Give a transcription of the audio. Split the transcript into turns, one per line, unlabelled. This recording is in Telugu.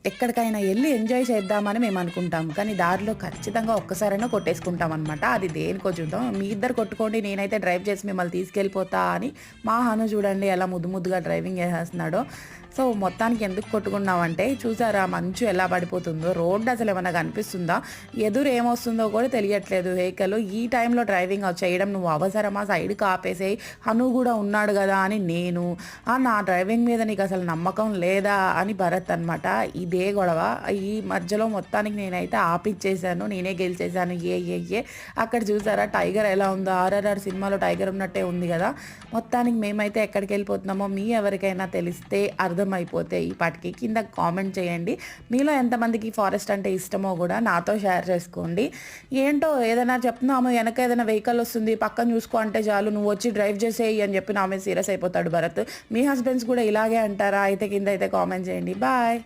ఎక్కడికైనా వెళ్ళి ఎంజాయ్ చేద్దామని మేము అనుకుంటాం. కానీ దారిలో ఖచ్చితంగా ఒక్కసారైనా కొట్టేసుకుంటామనమాట. అది దేనికో చూద్దాం. మీ ఇద్దరు కొట్టుకోండి, నేనైతే డ్రైవ్ చేసి మిమ్మల్ని తీసుకెళ్ళిపోతా అని మా హను చూడండి ఎలా ముద్దు ముద్దుగా డ్రైవింగ్ చేసేస్తున్నాడో. సో, మొత్తానికి ఎందుకు కొట్టుకున్నామంటే చూసారా మంచు ఎలా పడిపోతుందో. రోడ్డు అసలు ఏమన్నా కనిపిస్తుందా? ఎదురు ఏమొస్తుందో కూడా తెలియట్లేదు వెహికల్. ఈ టైంలో డ్రైవింగ్ చేయడం నువ్వు అవసరమా? సైడ్‌కి ఆపేసేయి. హను కూడా ఉన్నాడు గదా అని నేను. నా డ్రైవింగ్ మీద నీకు అసలు నమ్మకం లేదా అని భరత్ అనమాట. ఇదే గొడవ. ఈ మధ్యలో మొత్తానికి నేనైతే ఆపిచ్చేసాను. నేనే గెలిచేసాను. అక్కడ చూసారా టైగర్ ఎలా ఉందో. ఆర్ఆర్ఆర్ సినిమాలో టైగర్ ఉన్నట్టే ఉంది గదా! మొత్తానికి మేమైతే ఎక్కడికెళ్ళిపోతున్నామో మీ ఎవరికైనా తెలిస్తే అర్థమైపోతే ఈ పాటికి కింద కామెంట్ చేయండి. మీలో ఎంతమందికి ఫారెస్ట్ అంటే ఇష్టమో కూడా నాతో షేర్ చేసుకోండి. ఏంటో ఏదైనా చెప్తున్నాము వెనక ఏదైనా వెహికల్ వస్తుంది పక్కన చూసుకో అంటే చాలు నువ్వు వచ్చి డ్రైవ్ చేసేయి అని చెప్పి నా మీద సీరియస్ అయిపోతాడు భరత్. మీ హస్బెండ్స్ కూడా ఇలాగే అంటారా? అయితే కింద అయితే కామెంట్ చేయండి. బాయ్.